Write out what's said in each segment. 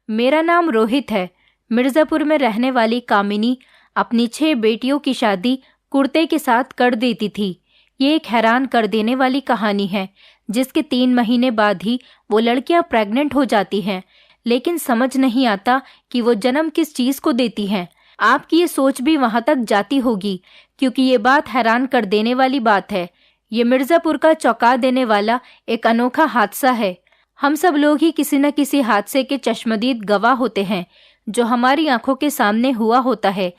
मेरा नाम रोहित है। मिर्ज़ापुर में रहने वाली कामिनी अपनी 6 बेटियों की शादी कुर्ते के साथ कर देती थी। ये एक हैरान कर देने वाली कहानी है, जिसके 3 महीने बाद ही वो लड़कियां प्रेग्नेंट हो जाती हैं, लेकिन समझ नहीं आता कि वो जन्म किस चीज़ को देती हैं। आपकी ये सोच भी वहाँ तक जाती होगी, क्योंकि ये बात हैरान कर देने वाली बात है। ये मिर्ज़ापुर का चौंका देने वाला एक अनोखा हादसा है। हम सब लोग ही किसी न किसी हादसे के चश्मदीद गवाह होते हैं, जो हमारी आंखों के सामने हुआ होता है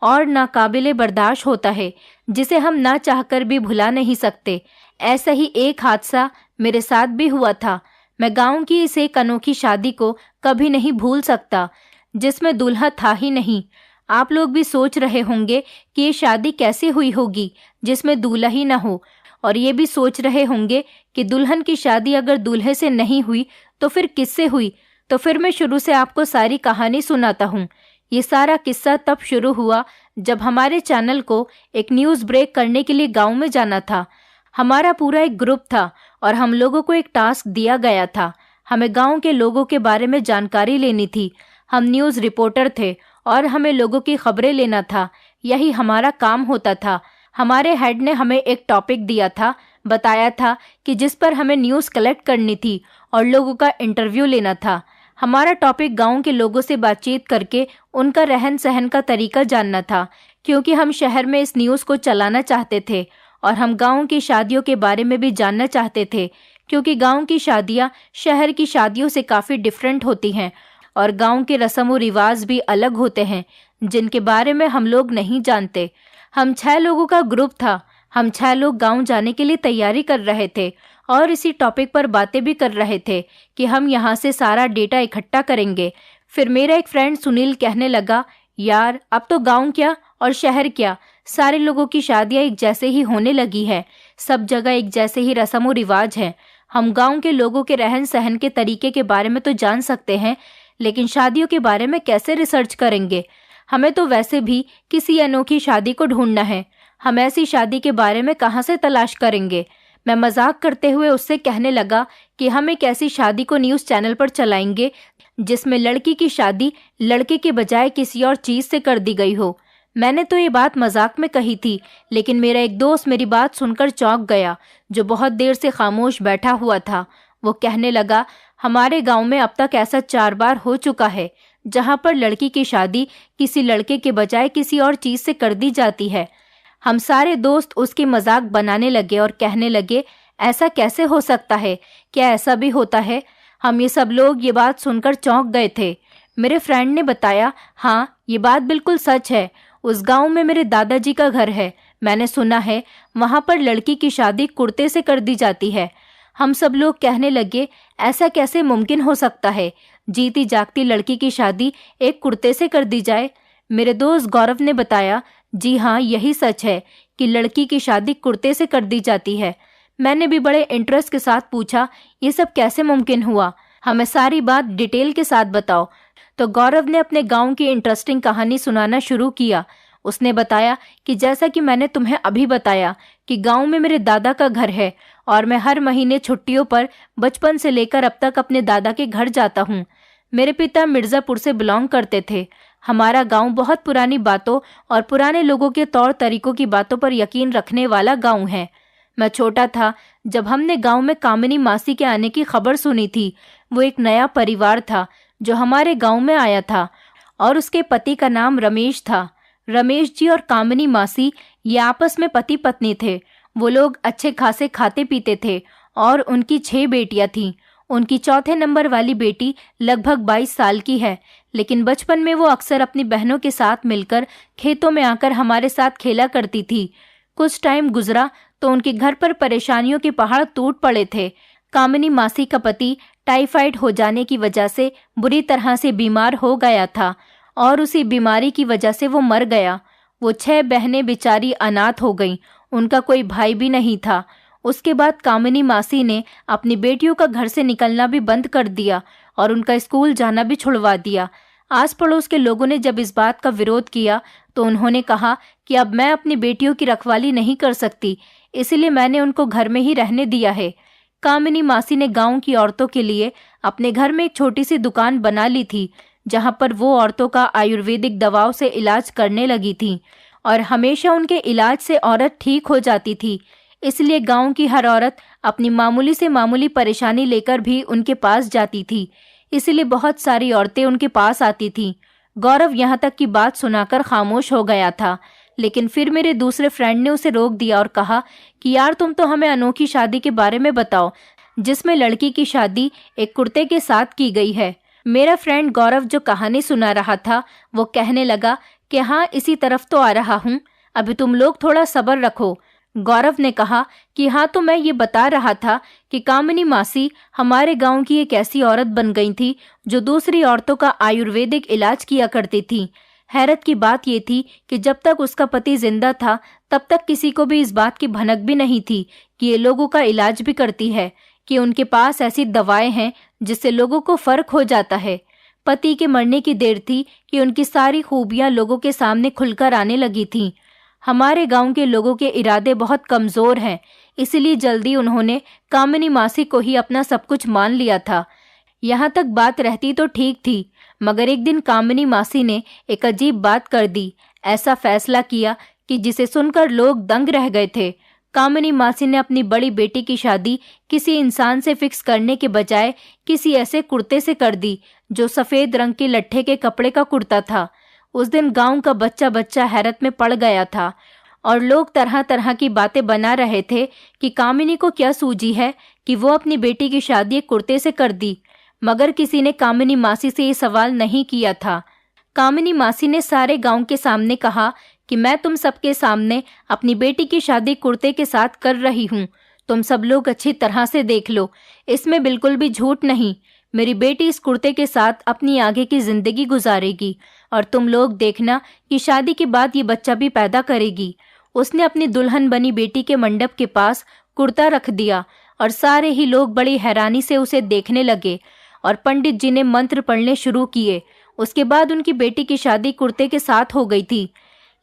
और नाकाबिले बर्दाश्त होता है, जिसे हम ना चाहकर भी भुला नहीं सकते। ऐसा ही एक हादसा मेरे साथ भी हुआ था। मैं गांव की इस एक अनोखी शादी को कभी नहीं भूल सकता, जिसमें दूल्हा था ही नहीं। आप लोग भी सोच रहे होंगे कि ये शादी कैसे हुई होगी जिसमें दूल्हा ही ना हो, और ये भी सोच रहे होंगे कि दुल्हन की शादी अगर दूल्हे से नहीं हुई तो फिर किससे हुई। तो फिर मैं शुरू से आपको सारी कहानी सुनाता हूँ। ये सारा किस्सा तब शुरू हुआ जब हमारे चैनल को एक न्यूज़ ब्रेक करने के लिए गांव में जाना था। हमारा पूरा एक ग्रुप था और हम लोगों को एक टास्क दिया गया था। हमें गांव के लोगों के बारे में जानकारी लेनी थी। हम न्यूज़ रिपोर्टर थे और हमें लोगों की खबरें लेना था। यही हमारा काम होता था। हमारे हेड ने हमें एक टॉपिक दिया था, बताया था कि जिस पर हमें न्यूज़ कलेक्ट करनी थी और लोगों का इंटरव्यू लेना था। हमारा टॉपिक गांव के लोगों से बातचीत करके उनका रहन सहन का तरीका जानना था, क्योंकि हम शहर में इस न्यूज़ को चलाना चाहते थे और हम गांव की शादियों के बारे में भी जानना चाहते थे, क्योंकि गांव की शादियां शहर की शादियों से काफ़ी डिफरेंट होती हैं और गांव के रस्म व रिवाज भी अलग होते हैं, जिनके बारे में हम लोग नहीं जानते। हम 6 लोगों का ग्रुप था। हम 6 लोग गांव जाने के लिए तैयारी कर रहे थे और इसी टॉपिक पर बातें भी कर रहे थे कि हम यहाँ से सारा डेटा इकट्ठा करेंगे। फिर मेरा एक फ्रेंड सुनील कहने लगा, यार अब तो गांव क्या और शहर क्या, सारे लोगों की शादियाँ एक जैसे ही होने लगी है। सब जगह एक जैसे ही रस्म व रिवाज हैं। हम गाँव के लोगों के रहन सहन के तरीके के बारे में तो जान सकते हैं, लेकिन शादियों के बारे में कैसे रिसर्च करेंगे। हमें तो वैसे भी किसी अनोखी शादी को ढूंढना है। हम ऐसी शादी के बारे में कहाँ से तलाश करेंगे। मैं मजाक करते हुए उससे कहने लगा कि हम एक ऐसी शादी को न्यूज़ चैनल पर चलाएंगे जिसमें लड़की की शादी लड़के के बजाय किसी और चीज़ से कर दी गई हो। मैंने तो ये बात मजाक में कही थी, लेकिन मेरा एक दोस्त मेरी बात सुनकर चौंक गया, जो बहुत देर से खामोश बैठा हुआ था। वो कहने लगा, हमारे गांव में अब तक ऐसा 4 बार हो चुका है जहां पर लड़की की शादी किसी लड़के के बजाय किसी और चीज़ से कर दी जाती है। हम सारे दोस्त उसकी मजाक बनाने लगे और कहने लगे, ऐसा कैसे हो सकता है, क्या ऐसा भी होता है। हम ये सब लोग ये बात सुनकर चौंक गए थे। मेरे फ्रेंड ने बताया, हाँ ये बात बिल्कुल सच है। उस गांव में मेरे दादाजी का घर है। मैंने सुना है वहाँ पर लड़की की शादी कुर्ते से कर दी जाती है। हम सब लोग कहने लगे, ऐसा कैसे मुमकिन हो सकता है, जीती जागती लड़की की शादी एक कुर्ते से कर दी जाए। मेरे दोस्त गौरव ने बताया, जी हाँ यही सच है कि लड़की की शादी कुर्ते से कर दी जाती है। मैंने भी बड़े इंटरेस्ट के साथ पूछा, ये सब कैसे मुमकिन हुआ, हमें सारी बात डिटेल के साथ बताओ। तो गौरव ने अपने गांव की इंटरेस्टिंग कहानी सुनाना शुरू किया। उसने बताया कि जैसा कि मैंने तुम्हें अभी बताया कि गांव में मेरे दादा का घर है और मैं हर महीने छुट्टियों पर बचपन से लेकर अब तक अपने दादा के घर जाता हूँ। मेरे पिता मिर्ज़ापुर से बिलोंग करते थे। हमारा गांव बहुत पुरानी बातों और पुराने लोगों के तौर तरीकों की बातों पर यकीन रखने वाला गांव है। मैं छोटा था जब हमने गांव में कामिनी मासी के आने की खबर सुनी थी। वो एक नया परिवार था जो हमारे गांव में आया था और उसके पति का नाम रमेश था। रमेश जी और कामिनी मासी ये आपस में पति पत्नी थे। वो लोग अच्छे खासे खाते पीते थे और उनकी 6 बेटियां थीं। उनकी चौथे नंबर वाली बेटी लगभग 22 साल की है, लेकिन बचपन में वो अक्सर अपनी बहनों के साथ मिलकर खेतों में आकर हमारे साथ खेला करती थी। कुछ टाइम गुजरा तो उनके घर पर परेशानियों के पहाड़ टूट पड़े थे। कामिनी मासी का पति टाइफाइड हो जाने की वजह से बुरी तरह से बीमार हो गया था और उसी बीमारी की वजह से वो मर गया। वो 6 बहनें बेचारी अनाथ हो गईं। उनका कोई भाई भी नहीं था। उसके बाद कामिनी मासी ने अपनी बेटियों का घर से निकलना भी बंद कर दिया और उनका स्कूल जाना भी छुड़वा दिया। आस पड़ोस के लोगों ने जब इस बात का विरोध किया तो उन्होंने कहा कि अब मैं अपनी बेटियों की रखवाली नहीं कर सकती, इसलिए मैंने उनको घर में ही रहने दिया है। कामिनी मासी ने गांव की औरतों के लिए अपने घर में एक छोटी सी दुकान बना ली थी, जहां पर वो औरतों का आयुर्वेदिक दवाओं से इलाज करने लगी थी और हमेशा उनके इलाज से औरत ठीक हो जाती थी। इसलिए गांव की हर औरत अपनी मामूली से मामूली परेशानी लेकर भी उनके पास जाती थी। इसलिए बहुत सारी औरतें उनके पास आती थीं। गौरव यहाँ तक की बात सुनाकर खामोश हो गया था, लेकिन फिर मेरे दूसरे फ्रेंड ने उसे रोक दिया और कहा कि यार, तुम तो हमें अनोखी शादी के बारे में बताओ जिसमें लड़की की शादी एक कुर्ते के साथ की गई है। मेरा फ्रेंड गौरव जो कहानी सुना रहा था वो कहने लगा कि हाँ, इसी तरफ तो आ रहा हूँ, अभी तुम लोग थोड़ा सब्र रखो। गौरव ने कहा कि हाँ, तो मैं ये बता रहा था कि कामिनी मासी हमारे गांव की एक ऐसी औरत बन गई थी जो दूसरी औरतों का आयुर्वेदिक इलाज किया करती थी। हैरत की बात ये थी कि जब तक उसका पति जिंदा था तब तक किसी को भी इस बात की भनक भी नहीं थी कि ये लोगों का इलाज भी करती है, कि उनके पास ऐसी दवाएं हैं जिससे लोगों को फर्क हो जाता है। पति के मरने की देर थी कि उनकी सारी खूबियां लोगों के सामने खुलकर आने लगी थीं। हमारे गांव के लोगों के इरादे बहुत कमजोर हैं, इसलिए जल्दी उन्होंने कामिनी मासी को ही अपना सब कुछ मान लिया था। यहाँ तक बात रहती तो ठीक थी, मगर एक दिन कामिनी मासी ने एक अजीब बात कर दी। ऐसा फैसला किया कि जिसे सुनकर लोग दंग रह गए थे। कामिनी मासी ने अपनी बड़ी बेटी की शादी किसी इंसान से फिक्स करने के बजाय किसी ऐसे कुर्ते से कर दी जो सफेद रंग के लट्ठे के कपड़े का कुर्ता था। उस दिन गांव का बच्चा बच्चा हैरत में पड़ गया था और लोग तरह तरह की बातें बना रहे थे कि कामिनी को क्या सूझी है कि वो अपनी बेटी की शादी एक कुर्ते से कर दी। मगर किसी ने कामिनी मासी से ये सवाल नहीं किया था। कामिनी मासी ने सारे गांव के सामने कहा कि मैं तुम सबके सामने अपनी बेटी की शादी कुर्ते के साथ कर रही हूँ। तुम सब लोग अच्छी तरह से देख लो, इसमें बिल्कुल भी झूठ नहीं। मेरी बेटी इस कुर्ते के साथ अपनी आगे की जिंदगी गुजारेगी और तुम लोग देखना कि शादी के बाद ये बच्चा भी पैदा करेगी। उसने अपनी दुल्हन बनी बेटी के मंडप के पास कुर्ता रख दिया और सारे ही लोग बड़ी हैरानी से उसे देखने लगे और पंडित जी ने मंत्र पढ़ने शुरू किए। उसके बाद उनकी बेटी की शादी कुर्ते के साथ हो गई थी।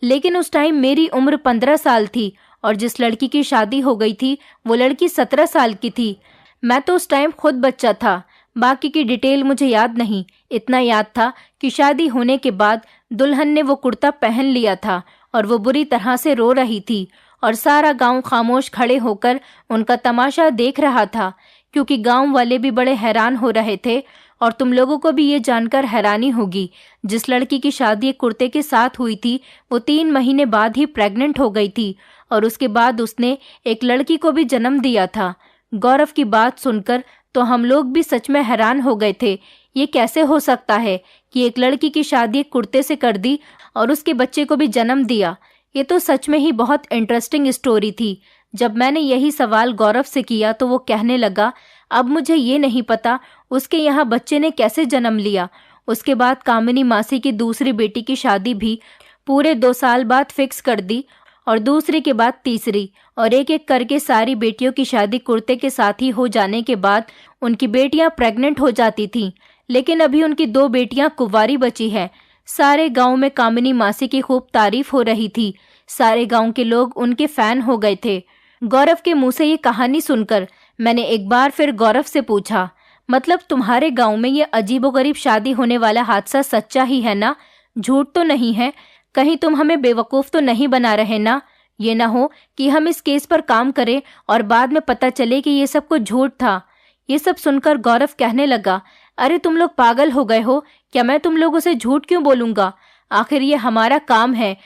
लेकिन उस टाइम मेरी उम्र 15 साल थी और जिस लड़की की शादी हो गई थी वो लड़की 17 साल की थी। मैं तो उस टाइम खुद बच्चा था। बाकी की डिटेल मुझे याद नहीं। इतना याद था कि शादी होने के बाद दुल्हन ने वो कुर्ता पहन लिया था और वो बुरी तरह से रो रही थी और सारा गांव खामोश खड़े होकर उनका तमाशा देख रहा था, क्योंकि गांव वाले भी बड़े हैरान हो रहे थे। और तुम लोगों को भी ये जानकर हैरानी होगी, जिस लड़की की शादी एक कुर्ते के साथ हुई थी वो 3 महीने बाद ही प्रेग्नेंट हो गई थी और उसके बाद उसने एक लड़की को भी जन्म दिया था। गौरव की बात सुनकर तो हम लोग भी सच में हैरान हो गए थे। ये कैसे हो सकता है कि एक लड़की की शादी एक कुर्ते से कर दी और उसके बच्चे को भी जन्म दिया। ये तो सच में ही बहुत इंटरेस्टिंग स्टोरी थी। जब मैंने यही सवाल गौरव से किया तो वो कहने लगा, अब मुझे ये नहीं पता उसके यहाँ बच्चे ने कैसे जन्म लिया। उसके बाद कामिनी मासी की दूसरी बेटी की शादी भी पूरे 2 साल बाद फिक्स कर दी और दूसरी के बाद तीसरी, और एक एक करके सारी बेटियों की शादी कुर्ते के साथ ही हो जाने के बाद उनकी बेटियां प्रेग्नेंट हो जाती थीं। लेकिन अभी उनकी 2 बेटियां कुंवारी बची हैं। सारे गांव में कामिनी मासी की खूब तारीफ हो रही थी। सारे गांव के लोग उनके फैन हो गए थे। गौरव के मुंह से ये कहानी सुनकर मैंने एक बार फिर गौरव से पूछा, मतलब तुम्हारे गांव में ये अजीबोगरीब शादी होने वाला हादसा सच्चा ही है ना? झूठ तो नहीं है? कहीं तुम हमें बेवकूफ़ तो नहीं बना रहे ना? ये ना हो कि हम इस केस पर काम करें और बाद में पता चले कि ये सब कुछ झूठ था। ये सब सुनकर गौरव कहने लगा, अरे तुम लोग पागल हो गए हो क्या? मैं तुम लोगों से झूठ क्यों बोलूँगा? आखिर ये हमारा काम है।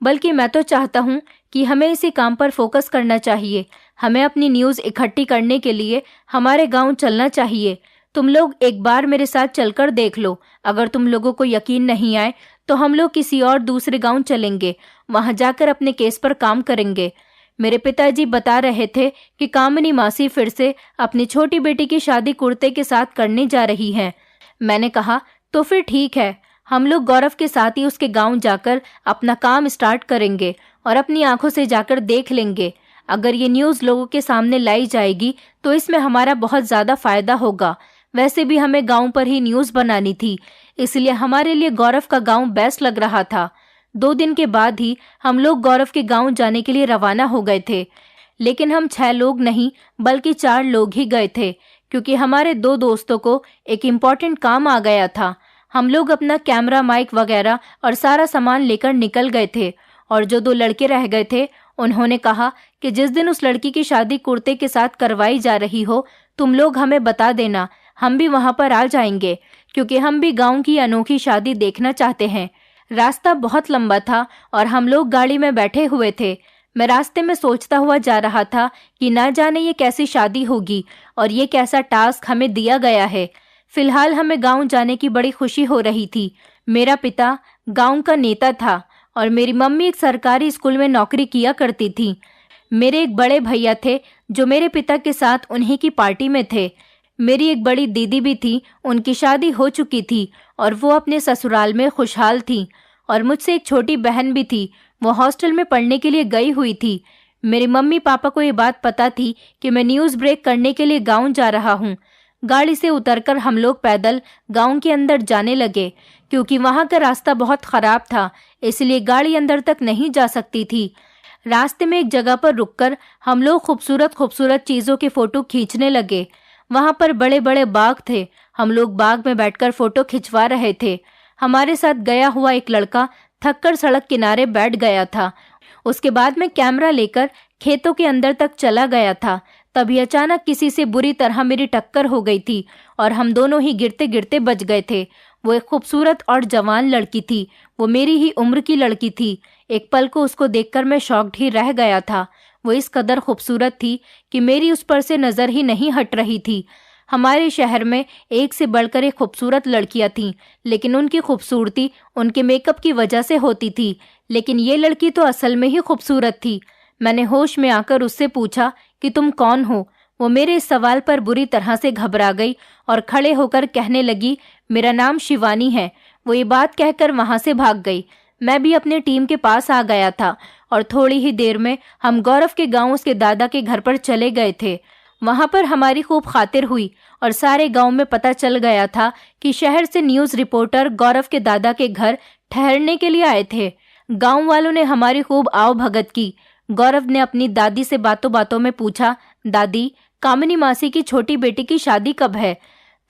बल्कि मैं तो चाहता हूँ कि हमें इसी काम पर फोकस करना चाहिए। हमें अपनी न्यूज़ इकट्ठी करने के लिए हमारे गाँव चलना चाहिए। तुम लोग एक बार मेरे साथ चलकर देख लो। अगर तुम लोगों को यकीन नहीं आए तो हम लोग किसी और दूसरे गांव चलेंगे, वहां जाकर अपने केस पर काम करेंगे। मेरे पिताजी बता रहे थे कि कामिनी मासी फिर से अपनी छोटी बेटी की शादी कुर्ते के साथ करने जा रही हैं। मैंने कहा, तो फिर ठीक है, हम लोग गौरव के साथ ही उसके गांव जाकर अपना काम स्टार्ट करेंगे और अपनी आंखों से जाकर देख लेंगे। अगर ये न्यूज़ लोगों के सामने लाई जाएगी तो इसमें हमारा बहुत ज़्यादा फायदा होगा। वैसे भी हमें गांव पर ही न्यूज़ बनानी थी, इसलिए हमारे लिए गौरव का गांव बेस्ट लग रहा था। 2 दिन के बाद ही हम लोग गौरव के गांव जाने के लिए रवाना हो गए थे। लेकिन हम 6 लोग नहीं बल्कि 4 लोग ही गए थे, क्योंकि हमारे 2 दोस्तों को एक इम्पॉर्टेंट काम आ गया था। हम लोग अपना कैमरा, माइक वगैरह और सारा सामान लेकर निकल गए थे, और जो 2 लड़के रह गए थे उन्होंने कहा कि जिस दिन उस लड़की की शादी कुर्ते के साथ करवाई जा रही हो, तुम लोग हमें बता देना, हम भी वहां पर आ जाएंगे, क्योंकि हम भी गांव की अनोखी शादी देखना चाहते हैं। रास्ता बहुत लंबा था और हम लोग गाड़ी में बैठे हुए थे। मैं रास्ते में सोचता हुआ जा रहा था कि ना जाने ये कैसी शादी होगी और ये कैसा टास्क हमें दिया गया है। फिलहाल हमें गांव जाने की बड़ी खुशी हो रही थी। मेरा पिता गांव का नेता था और मेरी मम्मी एक सरकारी स्कूल में नौकरी किया करती थी। मेरे एक बड़े भैया थे जो मेरे पिता के साथ उन्हीं की पार्टी में थे। मेरी एक बड़ी दीदी भी थी, उनकी शादी हो चुकी थी और वो अपने ससुराल में खुशहाल थी। और मुझसे एक छोटी बहन भी थी, वो हॉस्टल में पढ़ने के लिए गई हुई थी। मेरे मम्मी पापा को ये बात पता थी कि मैं न्यूज़ ब्रेक करने के लिए गांव जा रहा हूँ। गाड़ी से उतरकर हम लोग पैदल गांव के अंदर जाने लगे, क्योंकि वहां का रास्ता बहुत खराब था, इसलिए गाड़ी अंदर तक नहीं जा सकती थी। रास्ते में एक जगह पर रुककर हम लोग खूबसूरत खूबसूरत चीज़ों के फोटो खींचने लगे। वहां पर बड़े बड़े बाग थे, हम लोग बाग में बैठकर फोटो खिंचवा रहे थे। हमारे साथ गया हुआ एक लड़का थककर सड़क किनारे बैठ गया था। उसके बाद मैं कैमरा लेकर खेतों के अंदर तक चला गया था। तभी अचानक किसी से बुरी तरह मेरी टक्कर हो गई थी और हम दोनों ही गिरते गिरते बच गए थे। वो एक खूबसूरत और जवान लड़की थी, वो मेरी ही उम्र की लड़की थी। एक पल को उसको देखकर मैं शॉक्ड ही रह गया था। वो इस कदर खूबसूरत थी कि मेरी उस पर से नज़र ही नहीं हट रही थी। हमारे शहर में एक से बढ़कर एक खूबसूरत लड़कियां थीं, लेकिन उनकी खूबसूरती उनके मेकअप की वजह से होती थी। लेकिन ये लड़की तो असल में ही खूबसूरत थी। मैंने होश में आकर उससे पूछा कि तुम कौन हो। वो मेरे इस सवाल पर बुरी तरह से घबरा गई और खड़े होकर कहने लगी, मेरा नाम शिवानी है। वो ये बात कहकर वहां से भाग गई। मैं भी अपने टीम के पास आ गया था और थोड़ी ही देर में हम गौरव के गांव उसके दादा के घर पर चले गए थे। वहां पर हमारी खूब खातिर हुई और सारे गांव में पता चल गया था कि शहर से न्यूज़ रिपोर्टर गौरव के दादा के घर ठहरने के लिए आए थे। गांव वालों ने हमारी खूब आओ भगत की। गौरव ने अपनी दादी से बातों बातों में पूछा, दादी, कामिनी मासी की छोटी बेटी की शादी कब है?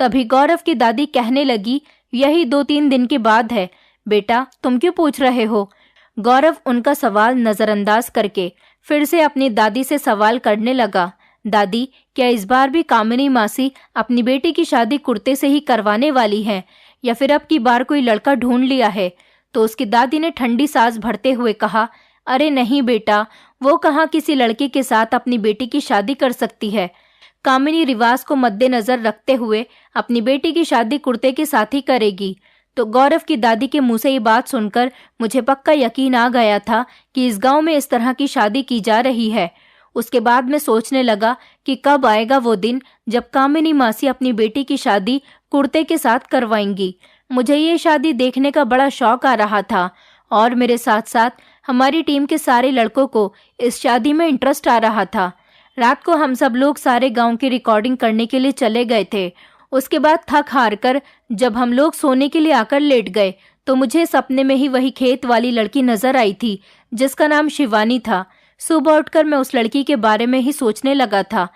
तभी गौरव की दादी कहने लगी, यही 2-3 दिन के बाद है। बेटा, तुम क्यों पूछ रहे हो? गौरव उनका सवाल नजरअंदाज करके फिर से अपनी दादी से सवाल करने लगा, दादी, क्या इस बार भी कामिनी मासी अपनी बेटी की शादी कुर्ते से ही करवाने वाली है या फिर अब की बार कोई लड़का ढूंढ लिया है? तो उसकी दादी ने ठंडी सांस भरते हुए कहा, अरे नहीं बेटा, वो कहाँ किसी लड़के के साथ अपनी बेटी की शादी कर सकती है। कामिनी रिवाज को मद्देनजर रखते हुए अपनी बेटी की शादी कुर्ते के साथ ही करेगी। तो गौरव की दादी के मुंह से ये बात सुनकर मुझे पक्का यकीन आ गया था कि इस गांव में इस तरह की शादी की जा रही है। उसके बाद मैं सोचने लगा कि कब आएगा वो दिन जब कामिनी मासी अपनी बेटी की शादी कुर्ते के साथ करवाएंगी। मुझे ये शादी देखने का बड़ा शौक आ रहा था और मेरे साथ साथ हमारी टीम के सारे लड़कों को इस शादी में इंटरेस्ट आ रहा था। रात को हम सब लोग सारे गांव की रिकॉर्डिंग करने के लिए चले गए थे। उसके बाद थक हार कर जब हम लोग सोने के लिए आकर लेट गए तो मुझे सपने में ही वही खेत वाली लड़की नजर आई थी जिसका नाम शिवानी था। सुबह उठकर मैं उस लड़की के बारे में ही सोचने लगा था।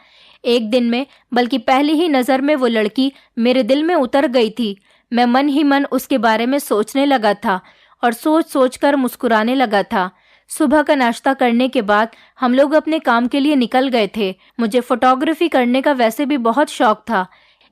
एक दिन में, बल्कि पहली ही नज़र में वो लड़की मेरे दिल में उतर गई थी। मैं मन ही मन उसके बारे में सोचने लगा था और सोच सोच कर मुस्कुराने लगा था। सुबह का नाश्ता करने के बाद हम लोग अपने काम के लिए निकल गए थे। मुझे फोटोग्राफी करने का वैसे भी बहुत शौक था,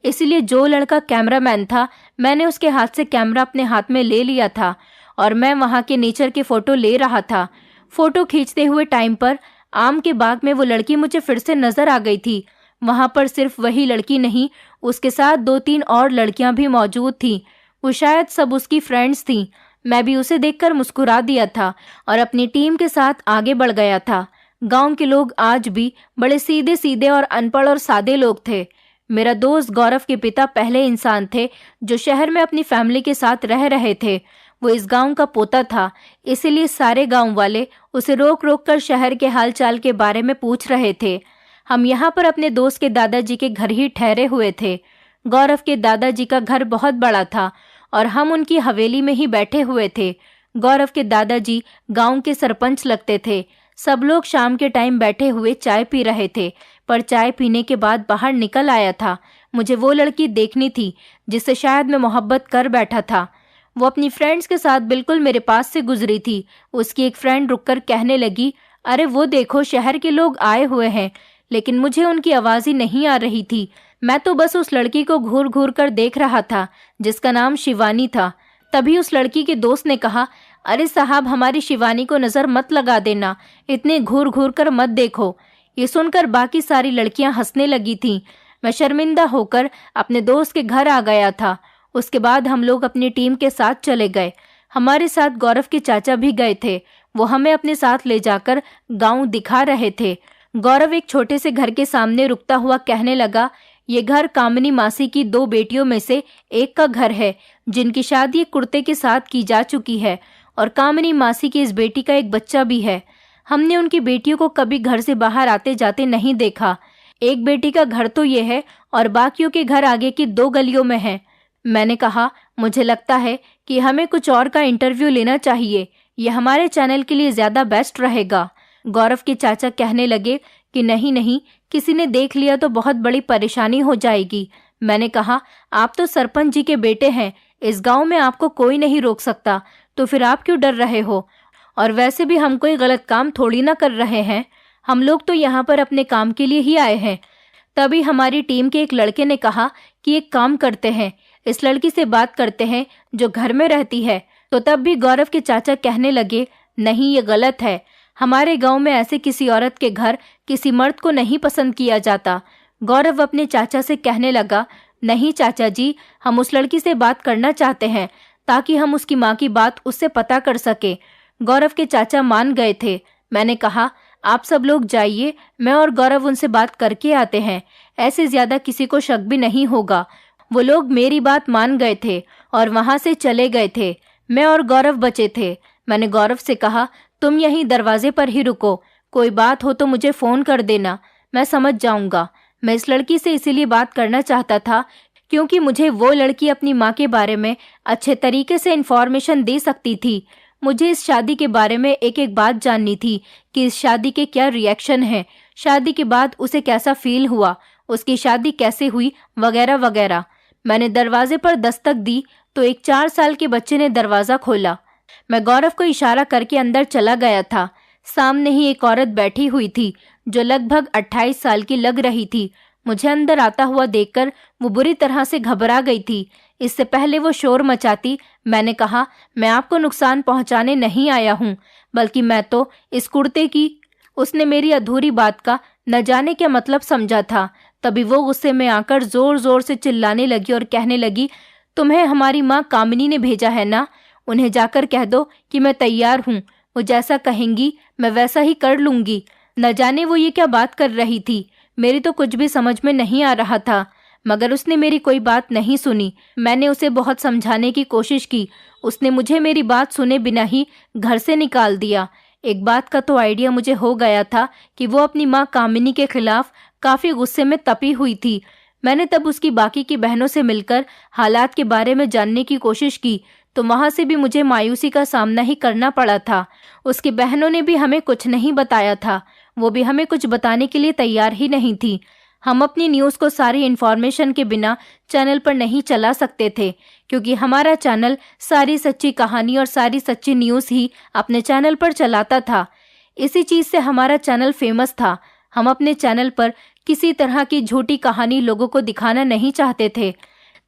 इसलिए जो लड़का कैमरामैन था, मैंने उसके हाथ से कैमरा अपने हाथ में ले लिया था और मैं वहाँ के नेचर की फ़ोटो ले रहा था। फ़ोटो खींचते हुए टाइम पर आम के बाग में वो लड़की मुझे फिर से नज़र आ गई थी। वहाँ पर सिर्फ वही लड़की नहीं, उसके साथ 2-3 और लड़कियाँ भी मौजूद थीं। वो शायद सब उसकी फ्रेंड्स थीं। मैं भी उसे देखकर मुस्कुरा दिया था और अपनी टीम के साथ आगे बढ़ गया था। गांव के लोग आज भी बड़े सीधे सीधे और अनपढ़ और सादे लोग थे। मेरा दोस्त गौरव के पिता पहले इंसान थे जो शहर में अपनी फैमिली के साथ रह रहे थे। वो इस गांव का पोता था, इसीलिए सारे गांव वाले उसे रोक रोक कर शहर के हालचाल के बारे में पूछ रहे थे। हम यहाँ पर अपने दोस्त के दादाजी के घर ही ठहरे हुए थे। गौरव के दादाजी का घर बहुत बड़ा था और हम उनकी हवेली में ही बैठे हुए थे। गौरव के दादाजी गांव के सरपंच लगते थे। सब लोग शाम के टाइम बैठे हुए चाय पी रहे थे, पर चाय पीने के बाद बाहर निकल आया था। मुझे वो लड़की देखनी थी जिससे शायद मैं मोहब्बत कर बैठा था। वो अपनी फ्रेंड्स के साथ बिल्कुल मेरे पास से गुजरी थी। उसकी एक फ्रेंड रुककर कहने लगी, अरे वो देखो, शहर के लोग आए हुए हैं। लेकिन मुझे उनकी आवाज़ ही नहीं आ रही थी। मैं तो बस उस लड़की को घूर घूर कर देख रहा था जिसका नाम शिवानी था। तभी उस लड़की के दोस्त ने कहा, अरे साहब, हमारी शिवानी को नज़र मत लगा देना, इतने घूर घूर कर मत देखो। ये सुनकर बाकी सारी लड़कियां हंसने लगी थीं। मैं शर्मिंदा होकर अपने दोस्त के घर आ गया था। उसके बाद हम लोग अपनी टीम के साथ चले गए। हमारे साथ गौरव के चाचा भी गए थे। वो हमें अपने साथ ले जाकर गांव दिखा रहे थे। गौरव एक छोटे से घर के सामने रुकता हुआ कहने लगा, ये घर कामिनी मासी की 2 बेटियों में से एक का घर है, जिनकी शादी कुर्ते के साथ की जा चुकी है, और कामिनी मासी की इस बेटी का एक बच्चा भी है। हमने उनकी बेटियों को कभी घर से बाहर आते जाते नहीं देखा। एक बेटी का घर तो ये है और बाकियों के घर आगे की 2 गलियों में है। मैंने कहा, मुझे लगता है कि हमें कुछ और का इंटरव्यू लेना चाहिए, ये हमारे चैनल के लिए ज़्यादा बेस्ट रहेगा। गौरव के चाचा कहने लगे कि नहीं नहीं, किसी ने देख लिया तो बहुत बड़ी परेशानी हो जाएगी। मैंने कहा, आप तो सरपंच जी के बेटे हैं, इस गांव में आपको कोई नहीं रोक सकता, तो फिर आप क्यों डर रहे हो? और वैसे भी हम कोई गलत काम थोड़ी ना कर रहे हैं, हम लोग तो यहाँ पर अपने काम के लिए ही आए हैं। तभी हमारी टीम के एक लड़के ने कहा कि एक काम करते हैं, इस लड़की से बात करते हैं जो घर में रहती है। तो तब भी गौरव के चाचा कहने लगे, नहीं, ये गलत है। हमारे गांव में ऐसे किसी औरत के घर किसी मर्द को नहीं पसंद किया जाता। गौरव अपने चाचा से कहने लगा, नहीं चाचा जी, हम उस लड़की से बात करना चाहते हैं ताकि हम उसकी माँ की बात उससे पता कर सके। गौरव के चाचा मान गए थे। मैंने कहा, आप सब लोग जाइए, मैं और गौरव उनसे बात करके आते हैं, ऐसे ज्यादा किसी को शक भी नहीं होगा। वो लोग मेरी बात मान गए थे और वहां से चले गए थे। मैं और गौरव बचे थे। मैंने गौरव से कहा, तुम यहीं दरवाजे पर ही रुको, कोई बात हो तो मुझे फ़ोन कर देना, मैं समझ जाऊंगा। मैं इस लड़की से इसीलिए बात करना चाहता था क्योंकि मुझे वो लड़की अपनी माँ के बारे में अच्छे तरीके से इन्फॉर्मेशन दे सकती थी। मुझे इस शादी के बारे में एक एक बात जाननी थी कि इस शादी के क्या रिएक्शन है, शादी के बाद उसे कैसा फील हुआ, उसकी शादी कैसे हुई, वगैरह वगैरह। मैंने दरवाजे पर दस्तक दी तो एक 4 साल के बच्चे ने दरवाज़ा खोला। मैं गौरव को इशारा करके अंदर चला गया था। सामने ही एक औरत बैठी हुई थी जो लगभग 28 साल की लग रही थी। मुझे अंदर आता हुआ देखकर वो बुरी तरह से घबरा गई थी। इससे पहले वो शोर मचाती, मैंने कहा, मैं आपको नुकसान पहुंचाने नहीं आया हूं, बल्कि मैं तो इस कुर्ते की। उसने मेरी अधूरी बात का न जाने क्या मतलब समझा था। तभी वो गुस्से में आकर जोर जोर से चिल्लाने लगी और कहने लगी, तुम्हें हमारी माँ कामिनी ने भेजा है ना? उन्हें जाकर कह दो कि मैं तैयार हूँ, वो जैसा कहेंगी मैं वैसा ही कर लूंगी। न जाने वो ये क्या बात कर रही थी, मेरी तो कुछ भी समझ में नहीं आ रहा था, मगर उसने मेरी कोई बात नहीं सुनी। मैंने उसे बहुत समझाने की कोशिश की, उसने मुझे मेरी बात सुने बिना ही घर से निकाल दिया। एक बात का तो आइडिया मुझे हो गया था कि वो अपनी माँ कामिनी के खिलाफ काफ़ी गुस्से में तपी हुई थी। मैंने तब उसकी बाकी की बहनों से मिलकर हालात के बारे में जानने की कोशिश की, तो वहाँ से भी मुझे मायूसी का सामना ही करना पड़ा था। उसकी बहनों ने भी हमें कुछ नहीं बताया था, वो भी हमें कुछ बताने के लिए तैयार ही नहीं थी। हम अपनी न्यूज़ को सारी इन्फॉर्मेशन के बिना चैनल पर नहीं चला सकते थे, क्योंकि हमारा चैनल सारी सच्ची कहानी और सारी सच्ची न्यूज़ ही अपने चैनल पर चलाता था। इसी चीज़ से हमारा चैनल फेमस था। हम अपने चैनल पर किसी तरह की झूठी कहानी लोगों को दिखाना नहीं चाहते थे।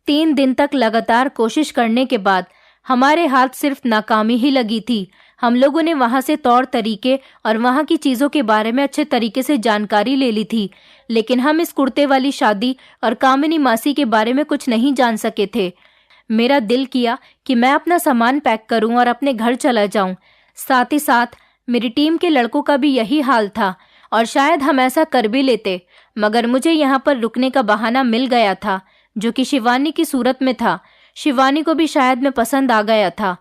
3 दिन तक लगातार कोशिश करने के बाद हमारे हाथ सिर्फ नाकामी ही लगी थी। हम लोगों ने वहां से तौर तरीके और वहां की चीज़ों के बारे में अच्छे तरीके से जानकारी ले ली थी, लेकिन हम इस कुर्ते वाली शादी और कामिनी मासी के बारे में कुछ नहीं जान सके थे। मेरा दिल किया कि मैं अपना सामान पैक करूं और अपने घर चला जाऊं। साथ ही साथ मेरी टीम के लड़कों का भी यही हाल था और शायद हम ऐसा कर भी लेते, मगर मुझे यहाँ पर रुकने का बहाना मिल गया था, जो कि शिवानी की सूरत में था। शिवानी को भी शायद मैं पसंद आ गया था।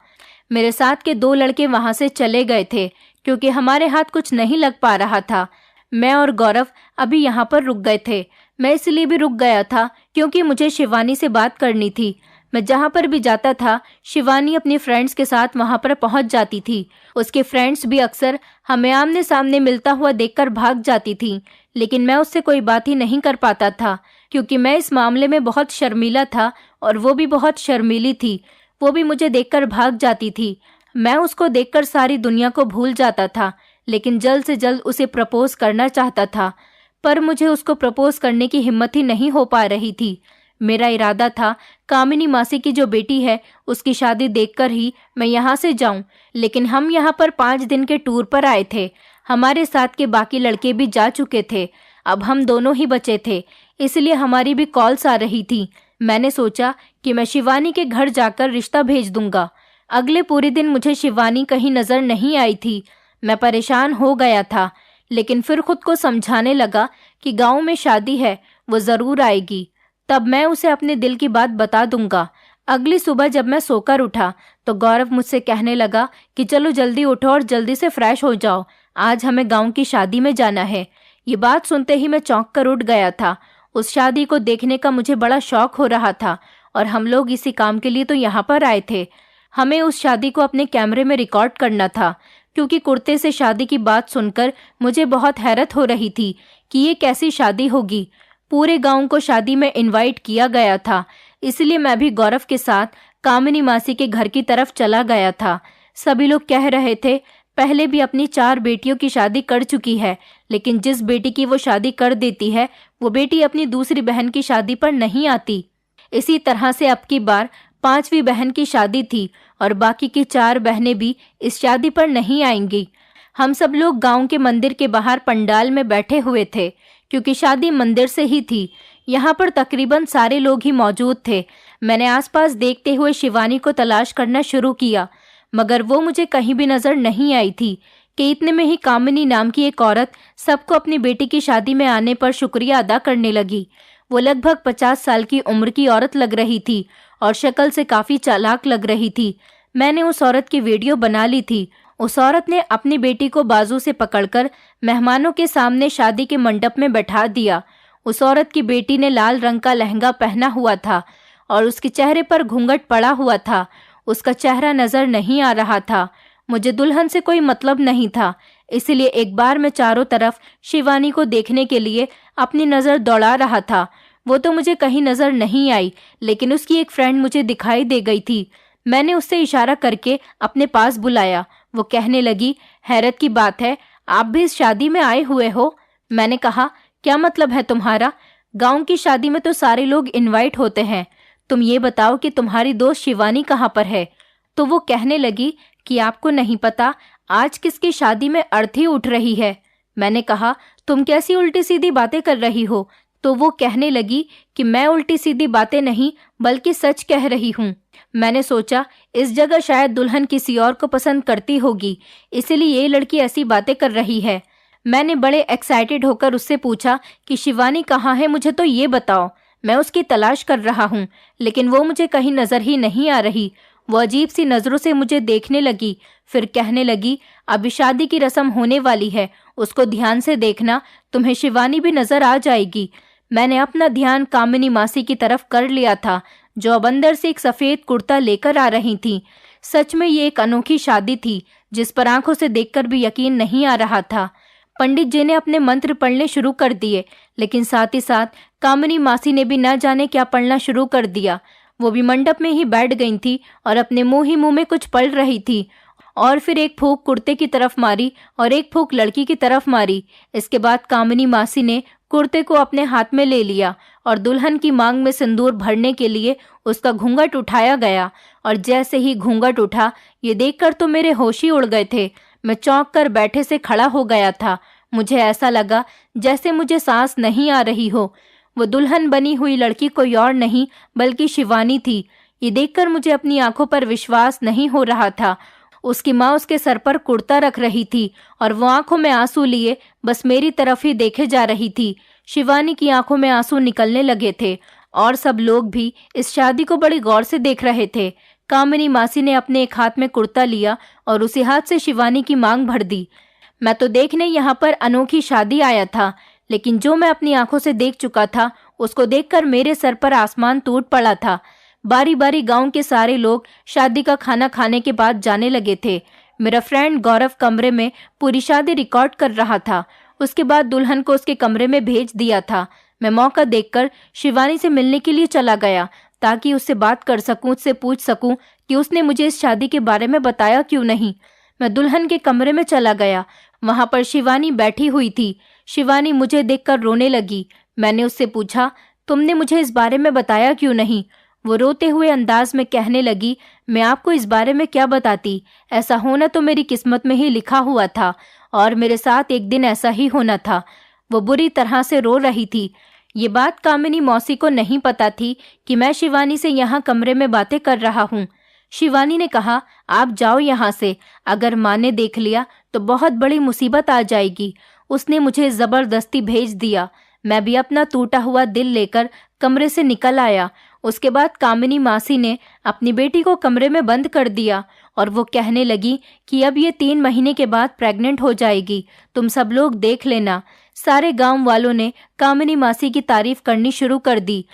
मेरे साथ के 2 लड़के वहां से चले गए थे क्योंकि हमारे हाथ कुछ नहीं लग पा रहा था। मैं और गौरव अभी यहाँ पर रुक गए थे। मैं इसलिए भी रुक गया था क्योंकि मुझे शिवानी से बात करनी थी। मैं जहाँ पर भी जाता था शिवानी अपनी फ्रेंड्स के साथ वहाँ पर पहुँच जाती थी। उसके फ्रेंड्स भी अक्सर हमें आमने सामने मिलता हुआ देखकर भाग जाती थी, लेकिन मैं उससे कोई बात ही नहीं कर पाता था क्योंकि मैं इस मामले में बहुत शर्मीला था और वो भी बहुत शर्मीली थी। वो भी मुझे देखकर भाग जाती थी। मैं उसको देखकर सारी दुनिया को भूल जाता था, लेकिन जल्द से जल्द उसे प्रपोज करना चाहता था, पर मुझे उसको प्रपोज करने की हिम्मत ही नहीं हो पा रही थी। मेरा इरादा था कामिनी मासी की जो बेटी है उसकी शादी देखकर ही मैं यहाँ से जाऊं, लेकिन हम यहाँ पर 5 दिन के टूर पर आए थे। हमारे साथ के बाकी लड़के भी जा चुके थे, अब हम दोनों ही बचे थे, इसलिए हमारी भी कॉल्स आ रही थी। मैंने सोचा कि मैं शिवानी के घर जाकर रिश्ता भेज दूंगा। अगले पूरे दिन मुझे शिवानी कहीं नजर नहीं आई थी। मैं परेशान हो गया था, लेकिन फिर खुद को समझाने लगा कि गांव में शादी है, वो जरूर आएगी, तब मैं उसे अपने दिल की बात बता दूंगा। अगली सुबह जब मैं सोकर उठा तो गौरव मुझसे कहने लगा कि चलो जल्दी उठो और जल्दी से फ्रेश हो जाओ, आज हमें गांव की शादी में जाना है। ये बात सुनते ही मैं चौंक कर उठ गया था। उस शादी को देखने का मुझे बड़ा शौक हो रहा था और हम लोग इसी काम के लिए तो यहाँ पर आए थे। हमें उस शादी को अपने कैमरे में रिकॉर्ड करना था, क्योंकि कुर्ते से शादी की बात सुनकर मुझे बहुत हैरत हो रही थी कि ये कैसी शादी होगी। पूरे गांव को शादी में इनवाइट किया गया था, इसलिए मैं भी गौरव के साथ कामिनी मासी के घर की तरफ चला गया था। सभी लोग कह रहे थे पहले भी अपनी 4 बेटियों की शादी कर चुकी है, लेकिन जिस बेटी की वो शादी कर देती है वो बेटी अपनी दूसरी बहन की शादी पर नहीं आती। इसी तरह से अब की बार 5वीं बहन की शादी थी और बाकी की 4 बहनें भी इस शादी पर नहीं आएंगी। हम सब लोग गांव के मंदिर के बाहर पंडाल में बैठे हुए थे, क्योंकि शादी मंदिर से ही थी। यहाँ पर तकरीबन सारे लोग ही मौजूद थे। मैंने आसपास देखते हुए शिवानी को तलाश करना शुरू किया, मगर वो मुझे कहीं भी नजर नहीं आई थी कि इतने में ही कामिनी नाम की एक औरत सबको अपनी बेटी की शादी में आने पर शुक्रिया अदा करने लगी। वो लगभग 50 साल की उम्र की औरत लग रही थी और शक्ल से काफी चालाक लग रही थी। मैंने उस औरत की वीडियो बना ली थी। उस औरत ने अपनी बेटी को बाजू से पकड़कर मेहमानों के सामने शादी के मंडप में बैठा दिया। उस औरत की बेटी ने लाल रंग का लहंगा पहना हुआ था और उसके चेहरे पर घूंघट पड़ा हुआ था। उसका चेहरा नजर नहीं आ रहा था। मुझे दुल्हन से कोई मतलब नहीं था, इसलिए एक बार मैं चारों तरफ शिवानी को देखने के लिए अपनी नज़र दौड़ा रहा था। वो तो मुझे कहीं नज़र नहीं आई, लेकिन उसकी एक फ्रेंड मुझे दिखाई दे गई थी। मैंने उससे इशारा करके अपने पास बुलाया। वो कहने लगी, हैरत की बात है, आप भी इस शादी में आए हुए हो। मैंने कहा, क्या मतलब है तुम्हारा? गांव की शादी में तो सारे लोग इनवाइट होते हैं। तुम ये बताओ कि तुम्हारी दोस्त शिवानी कहाँ पर है? तो वो कहने लगी कि आपको नहीं पता, आज किसकी शादी में अर्थी उठ रही है। मैंने कहा, तुम कैसी उल्टी सीधी बातें कर रही हो? तो वो कहने लगी कि मैं उल्टी सीधी बातें नहीं बल्कि सच कह रही हूँ। मैंने सोचा इस जगह शायद दुल्हन किसी और को पसंद करती होगी, इसीलिए ये लड़की ऐसी बातें कर रही है। मैंने बड़े एक्साइटेड होकर उससे पूछा कि शिवानी कहाँ है, मुझे तो ये बताओ, मैं उसकी तलाश कर रहा हूँ, लेकिन वो मुझे कहीं नजर ही नहीं आ रही। वो अजीब सी नजरों से मुझे देखने लगी, फिर कहने लगी, अभी शादी की रस्म होने वाली है, उसको ध्यान से देखना, तुम्हें शिवानी भी नजर आ जाएगी। मैंने अपना ध्यान कामिनी मासी की तरफ कर लिया था, जो अब अंदर से एक सफेद कुर्ता लेकर आ रही थी। सच में ये एक अनोखी शादी थी, जिस पर आंखों से देखकर भी यकीन नहीं आ रहा था। पंडित जी ने अपने मंत्र पढ़ने शुरू कर दिए, लेकिन साथ ही साथ कामिनी मासी ने भी न जाने क्या पढ़ना शुरू कर दिया। वो भी मंडप में ही बैठ गई थी और अपने मुंह ही मुंह में कुछ पढ़ रही थी, और फिर एक फूंक कुर्ते की तरफ मारी और एक फूंक लड़की की तरफ मारी। इसके बाद कामिनी मासी ने कुर्ते को अपने हाथ में ले लिया और दुल्हन की मांग में सिंदूर भरने के लिए उसका घूंघट उठाया गया। और जैसे ही घूंघट उठा, ये देखकर तो मेरे होश ही उड़ गए थे। मैं चौंक कर बैठे से खड़ा हो गया था। मुझे ऐसा लगा जैसे मुझे सांस नहीं आ रही हो। वो दुल्हन बनी हुई लड़की कोई और नहीं बल्कि शिवानी थी। ये देखकर मुझे अपनी आंखों पर विश्वास नहीं हो रहा था। उसकी माँ उसके सर पर कुर्ता रख रही थी और वो आंखों में आंसू लिए बस मेरी तरफ ही देखे जा रही थी। शिवानी की आंखों में आंसू निकलने लगे थे और सब लोग भी इस शादी को बड़ी गौर से देख रहे थे। कामिनी मासी ने अपने एक हाथ में कुर्ता लिया और उसी हाथ से शिवानी की मांग भर दी। मैं तो देखने यहाँ पर अनोखी शादी आया था, लेकिन जो मैं अपनी आंखों से देख चुका था उसको देखकर मेरे सर पर आसमान टूट पड़ा था। बारी बारी गांव के सारे लोग शादी का खाना खाने के बाद जाने लगे थे। मेरा फ्रेंड गौरव कमरे में पूरी शादी रिकॉर्ड कर रहा था। उसके बाद दुल्हन को उसके कमरे में भेज दिया था। मैं मौका देखकर शिवानी से मिलने के लिए चला गया ताकि उससे बात कर सकूं, उससे पूछ सकूं कि उसने मुझे इस शादी के बारे में बताया क्यों नहीं। मैं दुल्हन के कमरे में चला गया। वहां पर शिवानी बैठी हुई थी। शिवानी मुझे देखकर रोने लगी। मैंने उससे पूछा, तुमने मुझे इस बारे में बताया क्यों नहीं? वो रोते हुए अंदाज में कहने लगी, मैं आपको इस बारे में क्या बताती, ऐसा होना तो मेरी किस्मत में ही लिखा हुआ था और मेरे साथ एक दिन ऐसा ही होना था। वो बुरी तरह से रो रही थी। ये बात कामिनी मौसी को नहीं पता थी कि मैं शिवानी से यहाँ कमरे में बातें कर रहा हूँ। शिवानी ने कहा, आप जाओ यहाँ से, अगर माँ ने देख लिया तो बहुत बड़ी मुसीबत आ जाएगी। उसने मुझे जबरदस्ती भेज दिया। मैं भी अपना टूटा हुआ दिल लेकर कमरे से निकल आया। उसके बाद कामिनी मासी ने अपनी बेटी को कमरे में बंद कर दिया और वो कहने लगी कि अब ये 3 महीने के बाद प्रेग्नेंट हो जाएगी, तुम सब लोग देख लेना। सारे गांव वालों ने कामिनी मासी की तारीफ करनी शुरू कर दी।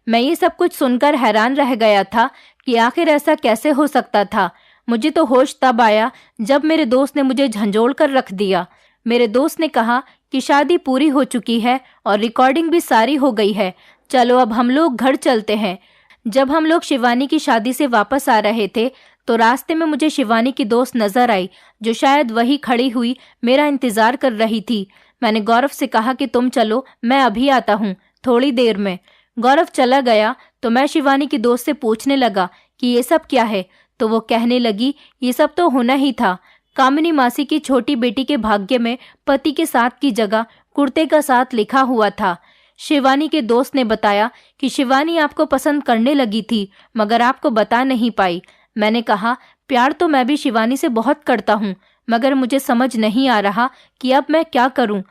मैं ये सब कुछ सुनकर हैरान रह गया था कि आखिर ऐसा कैसे हो सकता था। मुझे तो होश तब आया जब मेरे दोस्त ने मुझे झंझोड़ कर रख दिया। मेरे दोस्त ने कहा कि शादी पूरी हो चुकी है और रिकॉर्डिंग भी सारी हो गई है, चलो अब हम लोग घर चलते हैं। जब हम लोग शिवानी की शादी से वापस आ रहे थे तो रास्ते में मुझे शिवानी की दोस्त नजर आई, जो शायद वही खड़ी हुई मेरा इंतजार कर रही थी। मैंने गौरव से कहा कि तुम चलो, मैं अभी आता हूँ, थोड़ी देर में। गौरव चला गया तो मैं शिवानी की दोस्त से पूछने लगा कि ये सब क्या है, तो वो कहने लगी, ये सब तो होना ही था। कामिनी मासी की छोटी बेटी के भाग्य में पति के साथ की जगह कुर्ते का साथ लिखा हुआ था। शिवानी के दोस्त ने बताया कि शिवानी आपको पसंद करने लगी थी मगर आपको बता नहीं पाई। मैंने कहा, प्यार तो मैं भी शिवानी से बहुत करता हूँ, मगर मुझे समझ नहीं आ रहा कि अब मैं क्या करूँ।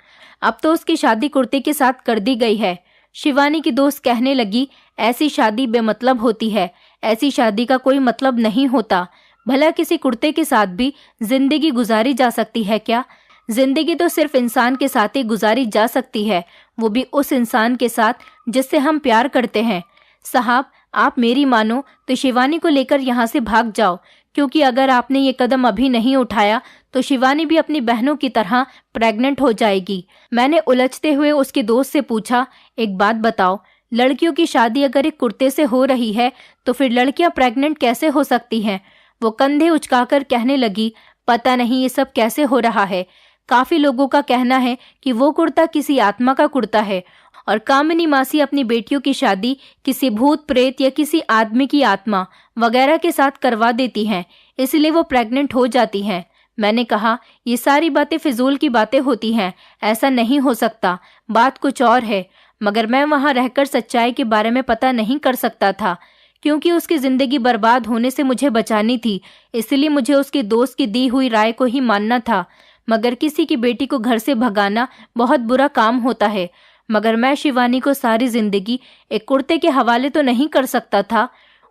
अब तो उसकी शादी कुर्ते के साथ कर दी गई है। शिवानी की दोस्त कहने लगी, ऐसी शादी बेमतलब होती है, ऐसी शादी का कोई मतलब नहीं होता। भला किसी कुर्ते के साथ भी जिंदगी गुजारी जा सकती है क्या? जिंदगी तो सिर्फ इंसान के साथ ही गुजारी जा सकती है, वो भी उस इंसान के साथ जिससे हम प्यार करते हैं। साहब, आप मेरी मानो तो शिवानी को लेकर यहाँ से भाग जाओ, क्योंकि अगर आपने ये कदम अभी नहीं उठाया तो शिवानी भी अपनी बहनों की तरह प्रेग्नेंट हो जाएगी। मैंने उलझते हुए उसके दोस्त से पूछा, एक बात बताओ, लड़कियों की शादी अगर एक कुर्ते से हो रही है तो फिर लड़कियां प्रेग्नेंट कैसे हो सकती हैं? वो कंधे उचकाकर कहने लगी, पता नहीं ये सब कैसे हो रहा है। काफी लोगों का कहना है कि वो कुर्ता किसी आत्मा का कुर्ता है और कामिनी मासी अपनी बेटियों की शादी किसी भूत प्रेत या किसी आदमी की आत्मा वगैरह के साथ करवा देती हैं, इसलिए वो प्रेग्नेंट हो जाती हैं। मैंने कहा, ये सारी बातें फिजूल की बातें होती हैं, ऐसा नहीं हो सकता, बात कुछ और है। मगर मैं वहां रहकर सच्चाई के बारे में पता नहीं कर सकता था, क्योंकि उसकी जिंदगी बर्बाद होने से मुझे बचानी थी, इसलिए मुझे उसके दोस्त की दी हुई राय को ही मानना था। मगर किसी की बेटी को घर से भगाना बहुत बुरा काम होता है। मगर मैं शिवानी को सारी जिंदगी एक कुर्ते के हवाले तो नहीं कर सकता था।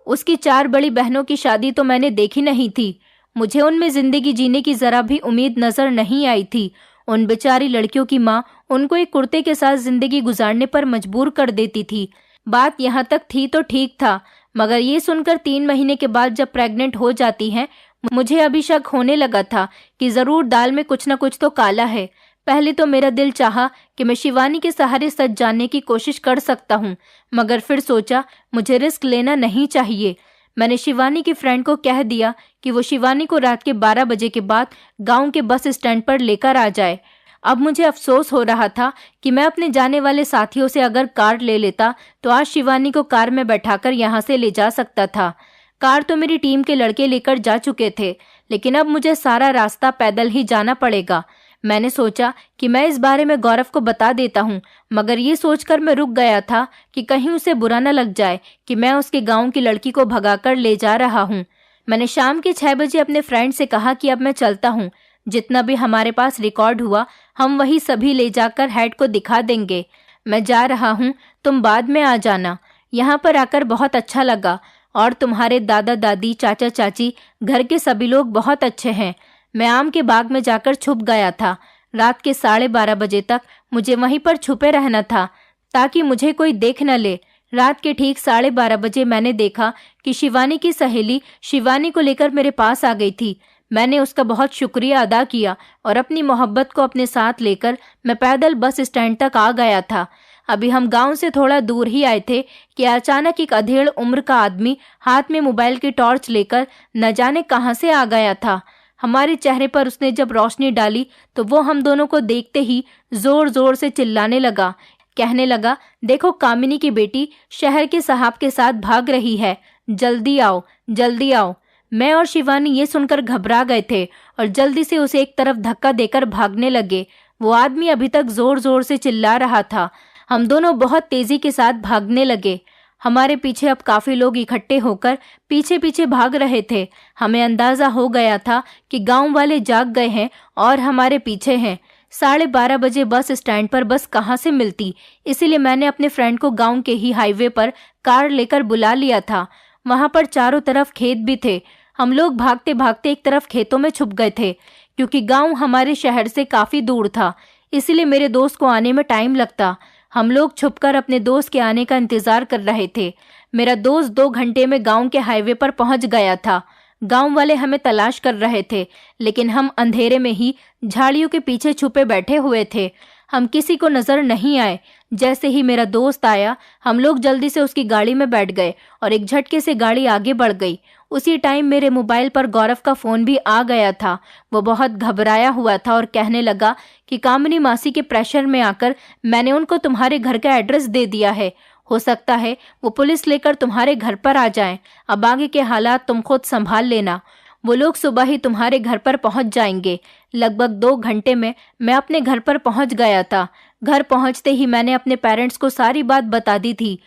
उसकी 4 बड़ी बहनों की शादी तो मैंने देखी नहीं थी। मुझे उनमें जिंदगी जीने की जरा भी उम्मीद नजर नहीं आई थी। उन बेचारी लड़कियों की माँ उनको एक कुर्ते के साथ जिंदगी गुजारने पर मजबूर कर देती थी। बात यहाँ तक थी तो ठीक था, मगर ये सुनकर 3 महीने के बाद जब प्रेग्नेंट हो जाती हैं, मुझे अभी शक होने लगा था कि जरूर दाल में कुछ न कुछ तो काला है। पहले तो मेरा दिल चाहा कि मैं शिवानी के सहारे सच जानने की कोशिश कर सकता हूँ, मगर फिर सोचा मुझे रिस्क लेना नहीं चाहिए। मैंने शिवानी की फ्रेंड को कह दिया कि वो शिवानी को रात के 12 बजे के बाद गांव के बस स्टैंड पर लेकर आ जाए। अब मुझे अफसोस हो रहा था कि मैं अपने जाने वाले साथियों से अगर कार ले लेता तो आज शिवानी को कार में बैठाकर यहाँ से ले जा सकता था। कार तो मेरी टीम के लड़के लेकर जा चुके थे, लेकिन अब मुझे सारा रास्ता पैदल ही जाना पड़ेगा। मैंने सोचा कि मैं इस बारे में गौरव को बता देता हूँ, मगर ये सोचकर मैं रुक गया था कि कहीं उसे बुरा न लग जाए कि मैं उसके गांव की लड़की को भगाकर ले जा रहा हूँ। मैंने शाम के 6 बजे अपने फ्रेंड से कहा कि अब मैं चलता हूँ, जितना भी हमारे पास रिकॉर्ड हुआ हम वही सभी ले जाकर हेड को दिखा देंगे। मैं जा रहा हूँ, तुम बाद में आ जाना। यहाँ पर आकर बहुत अच्छा लगा और तुम्हारे दादा दादी, चाचा चाची, घर के सभी लोग बहुत अच्छे हैं। मैं आम के बाग में जाकर छुप गया था। रात के 12:30 बजे तक मुझे वहीं पर छुपे रहना था ताकि मुझे कोई देख न ले। रात के ठीक 12:30 बजे मैंने देखा कि शिवानी की सहेली शिवानी को लेकर मेरे पास आ गई थी। मैंने उसका बहुत शुक्रिया अदा किया और अपनी मोहब्बत को अपने साथ लेकर मैं पैदल बस स्टैंड तक आ गया था। अभी हम गांव से थोड़ा दूर ही आए थे कि अचानक एक अधेड़ उम्र का आदमी हाथ में मोबाइल की टॉर्च लेकर न जाने कहां से आ गया था। हमारे चेहरे पर उसने जब रोशनी डाली तो वो हम दोनों को देखते ही जोर जोर से चिल्लाने लगा। कहने लगा, देखो कामिनी की बेटी शहर के साहब के साथ भाग रही है, जल्दी आओ, जल्दी आओ। मैं और शिवानी ये सुनकर घबरा गए थे और जल्दी से उसे एक तरफ धक्का देकर भागने लगे। वो आदमी अभी तक जोर जोर से चिल्ला रहा था। हम दोनों बहुत तेजी के साथ भागने लगे। हमारे पीछे अब काफी लोग इकट्ठे होकर पीछे पीछे भाग रहे थे। हमें अंदाजा हो गया था कि गांव वाले जाग गए हैं और हमारे पीछे हैं। 12:30 बजे बस स्टैंड पर बस कहाँ से मिलती, इसीलिए मैंने अपने फ्रेंड को गांव के ही हाईवे पर कार लेकर बुला लिया था। वहां पर चारों तरफ खेत भी थे। हम लोग भागते भागते एक तरफ खेतों में छुप गए थे। क्योंकि गांव हमारे शहर से काफी दूर था, इसीलिए मेरे दोस्त को आने में टाइम लगता। हम लोग छुपकर अपने दोस्त के आने का इंतजार कर रहे थे। मेरा दोस्त 2 घंटे में गांव के हाईवे पर पहुंच गया था। गांव वाले हमें तलाश कर रहे थे, लेकिन हम अंधेरे में ही झाड़ियों के पीछे छुपे बैठे हुए थे। हम किसी को नजर नहीं आए। जैसे ही मेरा दोस्त आया, हम लोग जल्दी से उसकी गाड़ी में बैठ गए और एक झटके से गाड़ी आगे बढ़ गई। उसी टाइम मेरे मोबाइल पर गौरव का फोन भी आ गया था। वो बहुत घबराया हुआ था और कहने लगा कि कामिनी मासी के प्रेशर में आकर मैंने उनको तुम्हारे घर का एड्रेस दे दिया है। हो सकता है वो पुलिस लेकर तुम्हारे घर पर आ जाएं। अब आगे के हालात तुम खुद संभाल लेना। वो लोग सुबह ही तुम्हारे घर पर पहुंच जाएंगे। लगभग 2 घंटे में मैं अपने घर पर पहुंच गया था। घर पहुंचते ही मैंने अपने पेरेंट्स को सारी बात बता दी थी।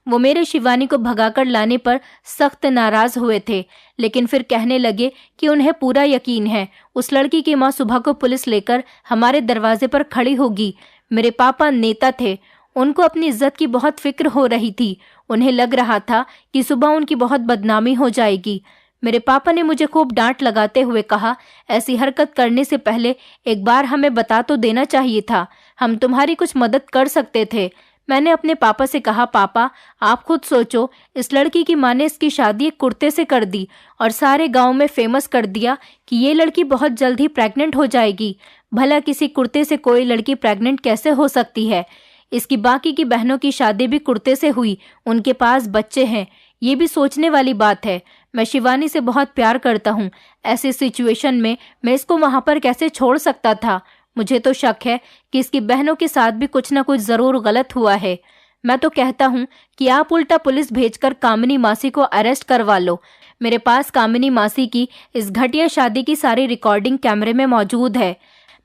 वो मेरे शिवानी को भगाकर लाने पर सख्त नाराज हुए थे, लेकिन फिर कहने लगे कि उन्हें पूरा यकीन है उस लड़की की मां सुबह को पुलिस लेकर हमारे दरवाजे पर खड़ी होगी। मेरे पापा नेता थे, उनको अपनी इज्जत की बहुत फिक्र हो रही थी। उन्हें लग रहा था कि सुबह उनकी बहुत बदनामी हो जाएगी। मेरे पापा ने मुझे खूब डांट लगाते हुए कहा, ऐसी हरकत करने से पहले एक बार हमें बता तो देना चाहिए था, हम तुम्हारी कुछ मदद कर सकते थे। मैंने अपने पापा से कहा, पापा आप खुद सोचो, इस लड़की की माँ ने इसकी शादी एक कुर्ते से कर दी और सारे गांव में फेमस कर दिया कि ये लड़की बहुत जल्द ही प्रेग्नेंट हो जाएगी। भला किसी कुर्ते से कोई लड़की प्रेग्नेंट कैसे हो सकती है? इसकी बाकी की बहनों की शादी भी कुर्ते से हुई, उनके पास बच्चे हैं। ये भी सोचने वाली बात है। मैं शिवानी से बहुत प्यार करता हूँ। ऐसी सिचुएशन में मैं इसको वहां पर कैसे छोड़ सकता था? मुझे तो शक है कि इसकी बहनों के साथ भी कुछ ना कुछ जरूर गलत हुआ है। मैं तो कहता हूँ कि आप उल्टा पुलिस भेजकर कामिनी मासी को अरेस्ट करवा लो। मेरे पास कामिनी मासी की इस घटिया शादी की सारी रिकॉर्डिंग कैमरे में मौजूद है।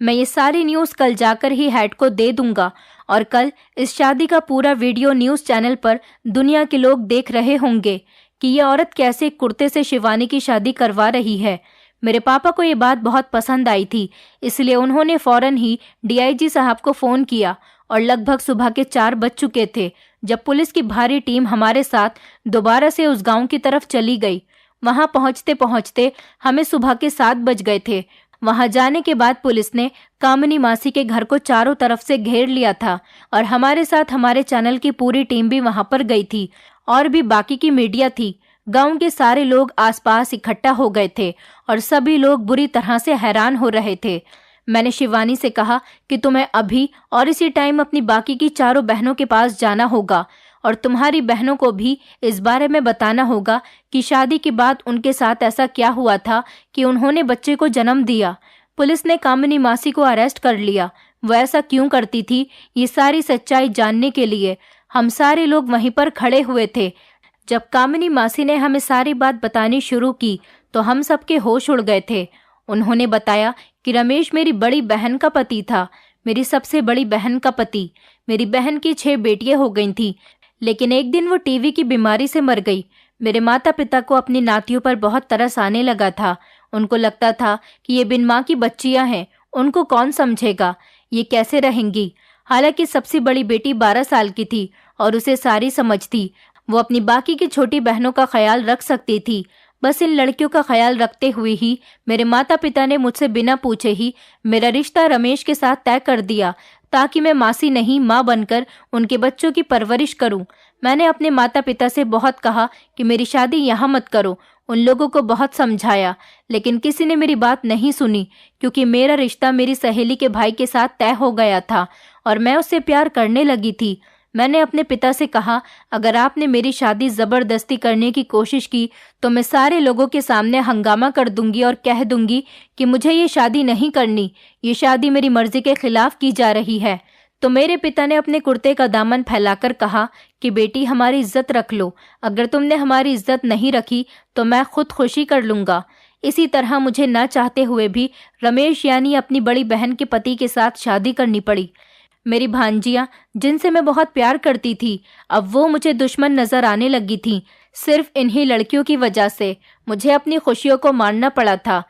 मैं ये सारी न्यूज़ कल जाकर ही हेड को दे दूंगा और कल इस शादी का पूरा वीडियो न्यूज़ चैनल पर दुनिया के लोग देख रहे होंगे कि ये औरत कैसे कुर्ते से शिवानी की शादी करवा रही है। मेरे पापा को ये बात बहुत पसंद आई थी, इसलिए उन्होंने फौरन ही डीआईजी साहब को फ़ोन किया और लगभग सुबह के 4 बज चुके थे जब पुलिस की भारी टीम हमारे साथ दोबारा से उस गांव की तरफ चली गई। वहां पहुंचते पहुंचते हमें सुबह के 7 बज गए थे। वहां जाने के बाद पुलिस ने कामिनी मासी के घर को चारों तरफ से घेर लिया था और हमारे साथ हमारे चैनल की पूरी टीम भी वहां पर गई थी और भी बाकी की मीडिया थी। गांव के सारे लोग आसपास इकट्ठा हो गए थे और सभी लोग बुरी तरह से हैरान हो रहे थे। मैंने शिवानी से कहा कि तुम्हें अभी और इसी टाइम अपनी बाकी की 4 बहनों के पास जाना होगा और तुम्हारी बहनों को भी इस बारे में बताना होगा कि शादी के बाद उनके साथ ऐसा क्या हुआ था कि उन्होंने बच्चे को जन्म दिया। पुलिस ने कामिनी मासी को अरेस्ट कर लिया। वो ऐसा क्यों करती थी, ये सारी सच्चाई जानने के लिए हम सारे लोग वहीं पर खड़े हुए थे। जब कामिनी मासी ने हमें सारी बात बतानी शुरू की तो हम सबके होश उड़ गए थे। उन्होंने बताया कि रमेश मेरी बड़ी बहन का पति था, मेरी सबसे बड़ी बहन का पति। मेरी बहन की 6 बेटियां हो गई थी, लेकिन एक दिन वो टीबी की बीमारी से मर गई। मेरे माता पिता को अपनी नातियों पर बहुत तरस आने लगा था। उनको लगता था कि ये बिन माँ की बच्चियां हैं, उनको कौन समझेगा, ये कैसे रहेंगी। हालांकि सबसे बड़ी बेटी 12 साल की थी और उसे सारी समझ थी। वो अपनी बाकी की छोटी बहनों का ख्याल रख सकती थी। बस इन लड़कियों का ख्याल रखते हुए ही मेरे माता पिता ने मुझसे बिना पूछे ही मेरा रिश्ता रमेश के साथ तय कर दिया, ताकि मैं मासी नहीं माँ बनकर उनके बच्चों की परवरिश करूं। मैंने अपने माता पिता से बहुत कहा कि मेरी शादी यहाँ मत करो। उन लोगों को बहुत समझाया, लेकिन किसी ने मेरी बात नहीं सुनी, क्योंकि मेरा रिश्ता मेरी सहेली के भाई के साथ तय हो गया था और मैं उससे प्यार करने लगी थी। मैंने अपने पिता से कहा, अगर आपने मेरी शादी जबरदस्ती करने की कोशिश की तो मैं सारे लोगों के सामने हंगामा कर दूंगी और कह दूंगी कि मुझे ये शादी नहीं करनी, ये शादी मेरी मर्जी के खिलाफ की जा रही है। तो मेरे पिता ने अपने कुर्ते का दामन फैलाकर कहा कि बेटी, हमारी इज्जत रख लो। अगर तुमने हमारी इज्जत नहीं रखी तो मैं खुदकुशी कर लूंगा। इसी तरह मुझे न चाहते हुए भी रमेश यानी अपनी बड़ी बहन के पति के साथ शादी करनी पड़ी। मेरी भांजियां, जिनसे मैं बहुत प्यार करती थी, अब वो मुझे दुश्मन नजर आने लगी थीं। सिर्फ इन्हीं लड़कियों की वजह से मुझे अपनी खुशियों को मारना पड़ा था।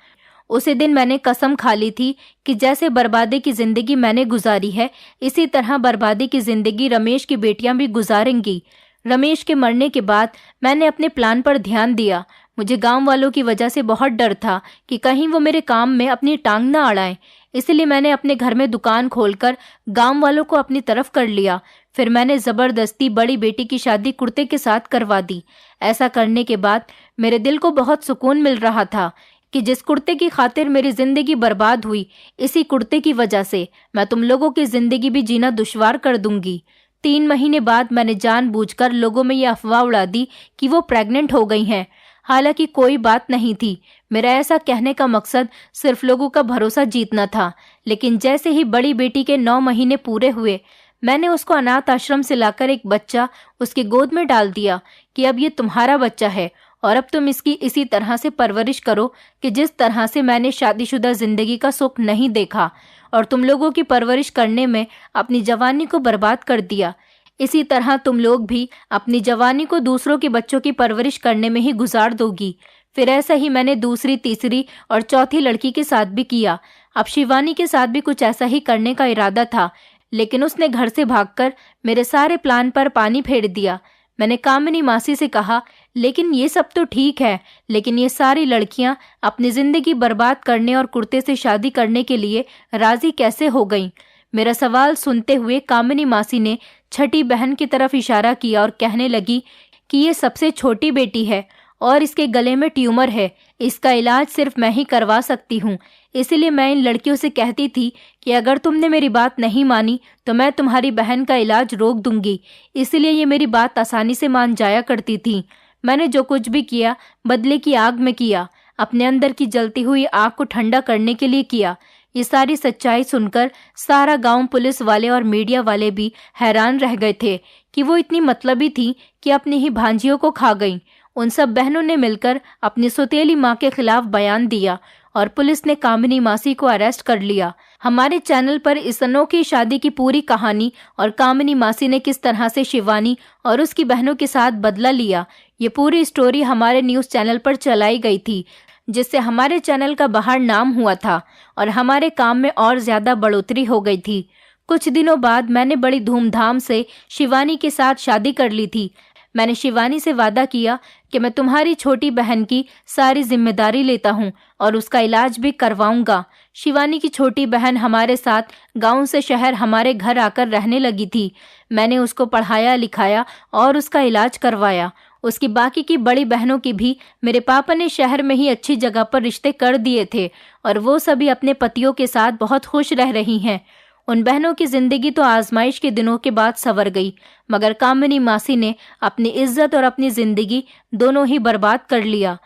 उसी दिन मैंने कसम खा ली थी कि जैसे बर्बादी की जिंदगी मैंने गुजारी है, इसी तरह बर्बादी की जिंदगी रमेश की बेटियां भी गुजारेंगी। रमेश के मरने के बाद मैंने अपने प्लान पर ध्यान दिया। मुझे गांव वालों की वजह से बहुत डर था कि कहीं वो मेरे काम में अपनी टांग न अड़ाएं। इसलिए मैंने अपने घर में दुकान खोलकर गांव वालों को अपनी तरफ कर लिया। फिर मैंने जबरदस्ती बड़ी बेटी की शादी कुर्ते के साथ करवा दी। ऐसा करने के बाद मेरे दिल को बहुत सुकून मिल रहा था कि जिस कुर्ते की खातिर मेरी जिंदगी बर्बाद हुई, इसी कुर्ते की वजह से मैं तुम लोगों की जिंदगी भी जीना दुश्वार कर दूंगी। 3 महीने बाद मैंने जानबूझकर लोगों में यह अफवाह उड़ा दी कि वो प्रेग्नेंट हो गई हैं। हालांकि कोई बात नहीं थी। मेरा ऐसा कहने का मकसद सिर्फ लोगों का भरोसा जीतना था। लेकिन जैसे ही बड़ी बेटी के 9 महीने पूरे हुए, मैंने उसको अनाथ आश्रम से लाकर एक बच्चा उसकी गोद में डाल दिया कि अब ये तुम्हारा बच्चा है और अब तुम इसकी इसी तरह से परवरिश करो कि जिस तरह से मैंने शादीशुदा जिंदगी का सुख नहीं देखा और तुम लोगों की परवरिश करने में अपनी जवानी को बर्बाद कर दिया। इसी तरह तुम लोग भी अपनी जवानी को दूसरों के बच्चों की परवरिश करने में ही गुजार दोगी। फिर ऐसा ही मैंने दूसरी, तीसरी और चौथी लड़की के साथ भी किया। अब शिवानी के साथ भी कुछ ऐसा ही करने का इरादा था, लेकिन उसने घर से भागकर मेरे सारे प्लान पर पानी फेर दिया। मैंने कामिनी मासी से कहा, लेकिन ये सब तो ठीक है, लेकिन ये सारी लड़कियां अपनी जिंदगी बर्बाद करने और कुर्ते से शादी करने के लिए राजी कैसे हो गईं? मेरा सवाल सुनते हुए कामिनी मासी ने छठी बहन की तरफ इशारा किया और कहने लगी कि ये सबसे छोटी बेटी है और इसके गले में ट्यूमर है। इसका इलाज सिर्फ मैं ही करवा सकती हूँ। इसीलिए मैं इन लड़कियों से कहती थी कि अगर तुमने मेरी बात नहीं मानी तो मैं तुम्हारी बहन का इलाज रोक दूंगी। इसलिए ये मेरी बात आसानी से मान जाया करती थी। मैंने जो कुछ भी किया बदले की आग में किया, अपने अंदर की जलती हुई आग को ठंडा करने के लिए किया। ये सारी सच्चाई सुनकर सारा गांव, पुलिस वाले और मीडिया वाले भी हैरान रह गए थे कि वो इतनी मतलबी थी कि अपनी ही भांजियों को खा गईं। उन सब बहनों ने मिलकर अपनी सौतेली माँ के खिलाफ बयान दिया और पुलिस ने कामिनी मासी को अरेस्ट कर लिया। हमारे चैनल पर इस अनोखी शादी की पूरी कहानी और कामिनी मासी ने किस तरह से शिवानी और उसकी बहनों के साथ बदला लिया, ये पूरी स्टोरी हमारे न्यूज़ चैनल पर चलाई गई थी, जिससे हमारे चैनल का बाहर नाम हुआ था और हमारे काम में और ज्यादा बढ़ोतरी हो गई थी। कुछ दिनों बाद मैंने बड़ी धूमधाम से शिवानी के साथ शादी कर ली थी। मैंने शिवानी से वादा किया कि मैं तुम्हारी छोटी बहन की सारी जिम्मेदारी लेता हूँ और उसका इलाज भी करवाऊंगा। शिवानी की छोटी बहन हमारे साथ गांव से शहर हमारे घर आकर रहने लगी थी। मैंने उसको पढ़ाया लिखाया और उसका इलाज करवाया। उसकी बाकी की बड़ी बहनों की भी मेरे पापा ने शहर में ही अच्छी जगह पर रिश्ते कर दिए थे और वो सभी अपने पतियों के साथ बहुत खुश रह रही हैं। उन बहनों की जिंदगी तो आजमाइश के दिनों के बाद संवर गई, मगर कामिनी मासी ने अपनी इज्जत और अपनी जिंदगी दोनों ही बर्बाद कर लिया।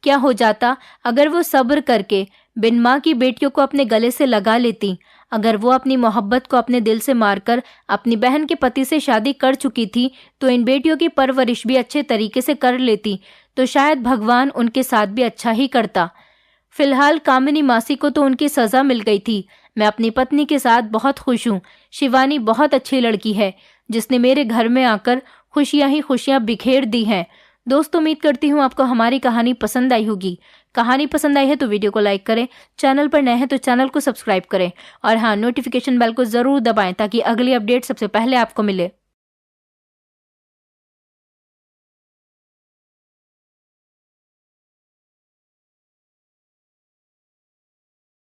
क्या हो जाता अगर वो सब्र करके बिन माँ की बेटियों को अपने गले से लगा लेती? अगर वो अपनी मोहब्बत को अपने दिल से मारकर अपनी बहन के पति से शादी कर चुकी थी तो इन बेटियों की परवरिश भी अच्छे तरीके से कर लेती, तो शायद भगवान उनके साथ भी अच्छा ही करता। फिलहाल कामिनी मासी को तो उनकी सजा मिल गई थी। मैं अपनी पत्नी के साथ बहुत खुश हूँ। शिवानी बहुत अच्छी लड़की है जिसने मेरे घर में आकर खुशियां ही खुशियां बिखेर दी हैं। दोस्तों, उम्मीद करती हूँ आपको हमारी कहानी पसंद आई होगी। कहानी पसंद आई है तो वीडियो को लाइक करें, चैनल पर नए हैं तो चैनल को सब्सक्राइब करें और हाँ, नोटिफिकेशन बेल को जरूर दबाएं ताकि अगली अपडेट सबसे पहले आपको मिले।